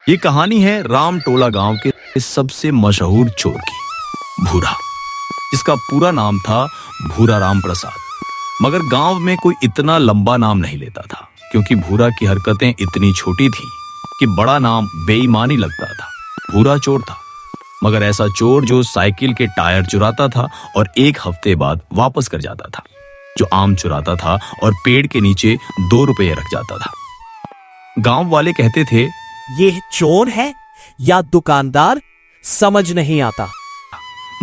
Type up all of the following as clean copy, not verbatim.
ये कहानी है रामटोला गांव के सबसे मशहूर चोर की, भूरा, जिसका पूरा नाम था भूरा राम प्रसाद। मगर गांव में कोई इतना लंबा नाम नहीं लेता था, क्योंकि भूरा की हरकतें इतनी छोटी थी कि बड़ा नाम बेईमानी लगता था। भूरा चोर था, मगर ऐसा चोर जो साइकिल के टायर चुराता था और 1 हफ्ते बाद वापस कर जाता था, जो आम चुराता था और पेड़ के नीचे 2 रुपये रख जाता था। गांव वाले कहते थे, ये चोर है या दुकानदार, समझ नहीं आता।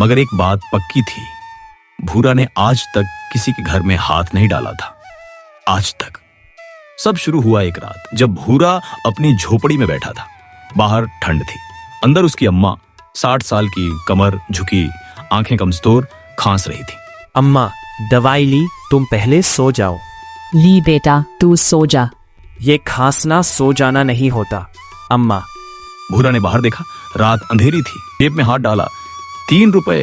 मगर एक बात पक्की थी, भूरा ने आज तक किसी के घर में हाथ नहीं डाला था, आज तक। सब शुरू हुआ एक रात जब भूरा अपनी झोपड़ी में बैठा था। बाहर ठंड थी, अंदर उसकी अम्मा 60 साल की, कमर झुकी, आंखें कमजोर, खांस रही थी। अम्मा, दवाई ली, तुम पहले सो जाओ। ली बेटा, तू सो जा। ये खांसना सो जाना नहीं होता अम्मा। भूरा ने बाहर देखा, रात अंधेरी थी, जेब में हाथ डाला, 3 रुपए।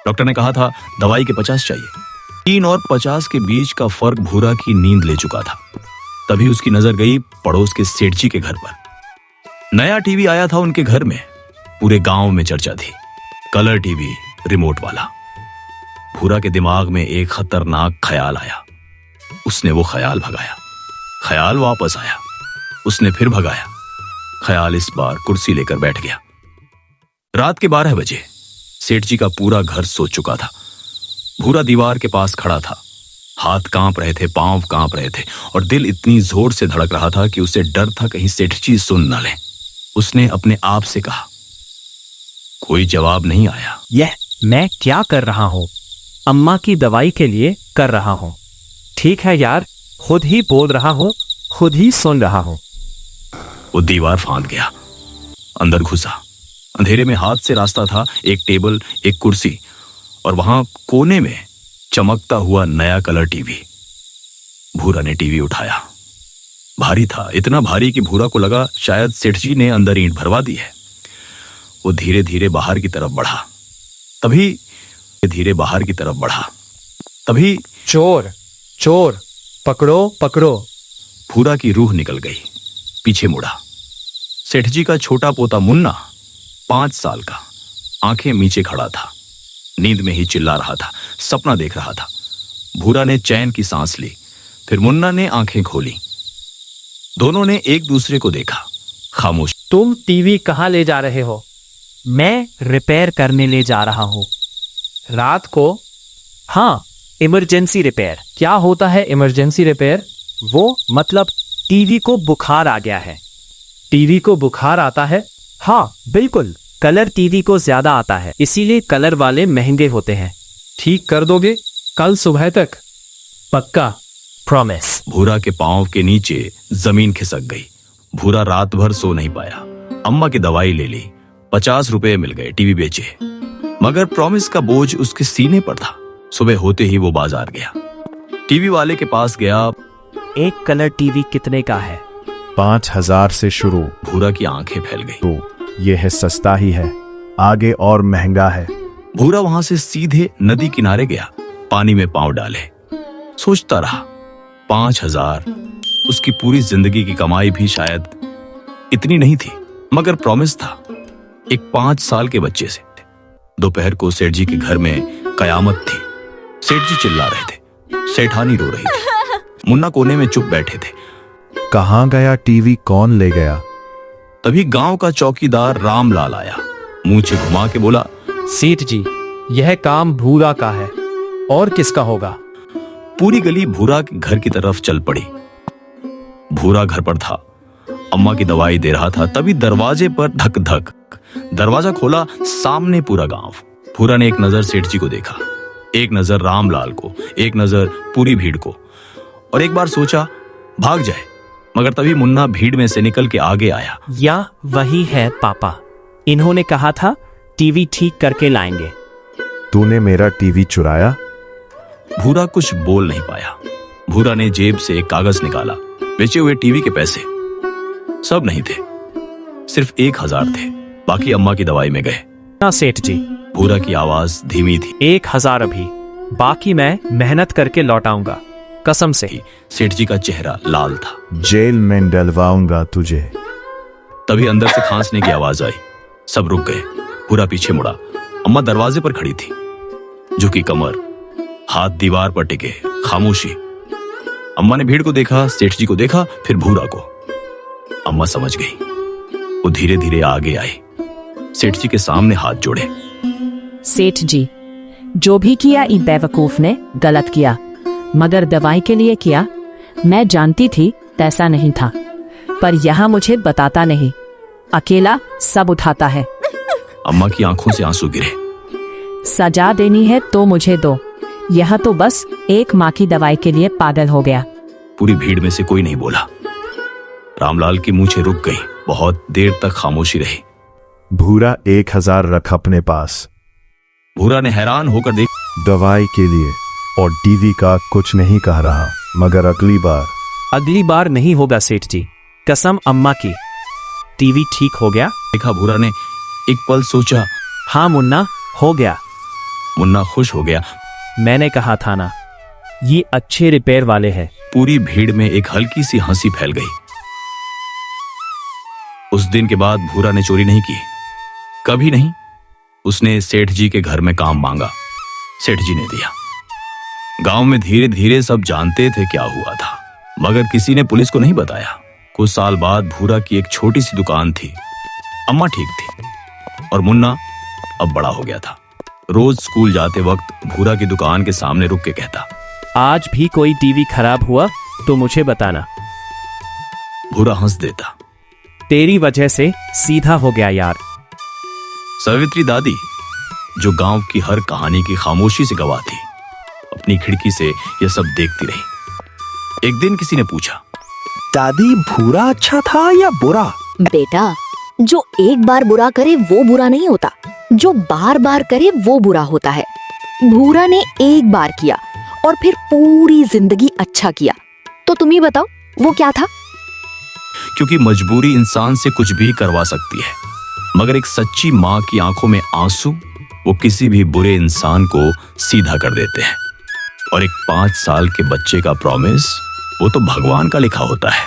डॉक्टर ने कहा था दवाई के 50 चाहिए। 3 और 50 के बीच का फर्क भूरा की नींद ले चुका था। तभी उसकी नजर गई पड़ोस के सेठ जी के घर पर। नया टीवी आया था उनके घर में, पूरे गांव में चर्चा थी। कलर टीवी, रिमोट वाला। भूरा के दिमाग में एक खतरनाक ख्याल आया। उसने वो ख्याल भगाया, ख्याल वापस आया, उसने फिर भगाया। ख्याल इस बार कुर्सी लेकर बैठ गया। रात के 12 बजे सेठ जी का पूरा घर सो चुका था। भूरा दीवार के पास खड़ा था, हाथ कांप रहे थे, पांव कांप रहे थे और दिल इतनी जोर से धड़क रहा था कि उसे डर था कहीं सेठ जी सुन न लें। उसने अपने आप से कहा। कोई जवाब नहीं आया। यह मैं क्या कर रहा हूँ? अम्मा की दवाई के लिए कर रहा हूँ। ठीक है यार, खुद ही बोल रहा हूँ, खुद ही सुन रहा हूँ। वो दीवार फांद गया, अंदर घुसा। अंधेरे में हाथ से रास्ता था, एक टेबल, एक कुर्सी और वहां कोने में चमकता हुआ नया कलर टीवी। भूरा ने टीवी उठाया। भारी था, इतना भारी कि भूरा को लगा शायद सेठ जी ने अंदर ईंट भरवा दी है। वो धीरे धीरे बाहर की तरफ बढ़ा। तभी चोर चोर, पकड़ो पकड़ो। भूरा की रूह निकल गई, पीछे मुड़ा। सेठ जी का छोटा पोता मुन्ना, 5 साल का, आंखें नीचे खड़ा था, नींद में ही चिल्ला रहा था, सपना देख रहा था। भूरा ने चैन की सांस ली, फिर मुन्ना ने आंखें खोली। दोनों ने एक दूसरे को देखा, खामोश। तुम टीवी कहाँ ले जा रहे हो? मैं रिपेयर करने ले जा रहा हूँ। रात को? हाँ, इमरजेंसी रिपेयर। क्या होता है इमरजेंसी रिपेयर? वो मतलब टीवी को बुखार आ गया है। टीवी को बुखार आता है? हाँ बिल्कुल, कलर टीवी को ज्यादा आता है, इसीलिए कलर वाले महंगे होते हैं। ठीक कर दोगे कल सुबह तक? पक्का, प्रॉमिस। भूरा के पांव के नीचे जमीन खिसक गई। भूरा रात भर सो नहीं पाया। अम्मा की दवाई ले ली, 50 रुपए मिल गए, टीवी बेचे, मगर प्रॉमिस का बोझ उसके सीने पर था। सुबह होते ही वो बाजार गया, टीवी वाले के पास गया। एक कलर टीवी कितने का है? 5,000 से शुरू। भूरा की आंखें फैल गई। तो ये है सस्ता ही है, आगे और महंगा है। भूरा वहां से सीधे नदी किनारे गया, पानी में पांव डाले, सोचता रहा। 5,000 उसकी पूरी जिंदगी की कमाई भी शायद इतनी नहीं थी, मगर प्रॉमिस था एक 5 साल के बच्चे से। दोपहर को सेठ जी के घर में कयामत थी। सेठ जी चिल्ला रहे थे, सेठानी रो रही थी, मुन्ना कोने में चुप बैठे थे। कहाँ गया टीवी, कौन ले गया? तभी गांव का चौकीदार रामलाल आया, मुंह से घुमा के बोला, सेठ जी, यह काम भूरा का है, और किसका होगा? पूरी गली भूरा के घर की तरफ चल पड़ी। भूरा घर पर था, अम्मा की दवाई दे रहा था। तभी दरवाजे पर धक धक, दरवाजा खोला, सामने पूरा गांव। भूरा ने एक नजर सेठ जी को देखा, एक नजर रामलाल को, एक नजर पूरी भीड़ को, और एक बार सोचा भाग जाए, मगर तभी मुन्ना भीड़ में से निकल के आगे आया। या वही है पापा, इन्होंने कहा था टीवी ठीक करके लाएंगे। तूने मेरा टीवी चुराया? भूरा कुछ बोल नहीं पाया। भूरा ने जेब से एक कागज निकाला, बेचे हुए टीवी के पैसे। सब नहीं थे, सिर्फ 1,000 थे, बाकी अम्मा की दवाई में गए। ना सेठ जी, भूरा की आवाज धीमी थी। 1,000 अभी, बाकी मैं मेहनत करके लौटाऊंगा, कसम से। सेठ जी का चेहरा लाल था। जेल में डलवाऊंगा तुझे। तभी अंदर से खांसने की आवाज आई। सब रुक गए। भूरा पीछे मुड़ा। अम्मा दरवाजे पर खड़ी थी, झुकी कमर, हाथ दीवार पर टिके, खामोशी। अम्मा ने भीड़ को देखा, सेठ जी को देखा, फिर भूरा को। अम्मा समझ गई। वो धीरे धीरे आगे आई, सेठ जी के सामने हाथ जोड़े। सेठ जी, जो भी किया इन बेवकूफ ने गलत किया, मगर दवाई के लिए किया। मैं जानती थी ऐसा नहीं था, पर यहाँ मुझे बताता नहीं, अकेला सब उठाता है। अम्मा की आंखों से आंसू गिरे। सजा देनी है तो मुझे दो, यह तो बस एक माँ की दवाई के लिए पागल हो गया। पूरी भीड़ में से कोई नहीं बोला। रामलाल की मूछें रुक गई। बहुत देर तक खामोशी रही। भूरा 1000 रख अपने पास। भूरा ने हैरान होकर देख। दवाई के लिए और टीवी का कुछ नहीं कह रहा, मगर अगली बार नहीं होगा सेठ जी, कसम अम्मा की। टीवी ठीक हो गया? देखा। भूरा ने एक पल सोचा। हाँ मुन्ना, हो गया। मुन्ना खुश हो गया। मैंने कहा था ना, ये अच्छे रिपेयर वाले हैं। पूरी भीड़ में एक हल्की सी हंसी फैल गई। उस दिन के बाद भूरा ने चोरी नहीं की, कभी नहीं। उसने सेठ जी के घर में काम मांगा, सेठ जी ने दिया। गांव में धीरे धीरे सब जानते थे क्या हुआ था, मगर किसी ने पुलिस को नहीं बताया। कुछ साल बाद भूरा की एक छोटी सी दुकान थी। अम्मा ठीक थी और मुन्ना अब बड़ा हो गया था। रोज स्कूल जाते वक्त भूरा की दुकान के सामने रुक के कहता, आज भी कोई टीवी खराब हुआ तो मुझे बताना। भूरा हंस देता। तेरी वजह से सीधा हो गया यार। सावित्री दादी, जो गांव की हर कहानी की खामोशी से गवाह थी, अपनी खिड़की से यह सब देखती रही। एक दिन किसी ने पूछा, दादी भूरा अच्छा था या बुरा? बेटा, जो एक बार बुरा करे वो बुरा नहीं होता, जो बार बार करे वो बुरा होता है। भूरा ने एक बार किया और फिर पूरी जिंदगी अच्छा किया, तो तुम ही बताओ वो क्या था? क्योंकि मजबूरी इंसान से कुछ भी करवा सकती है, मगर एक सच्ची माँ की आंखों में आंसू वो किसी भी बुरे इंसान को सीधा कर देते हैं। और एक 5 साल के बच्चे का प्रॉमिस, वो तो भगवान का लिखा होता है।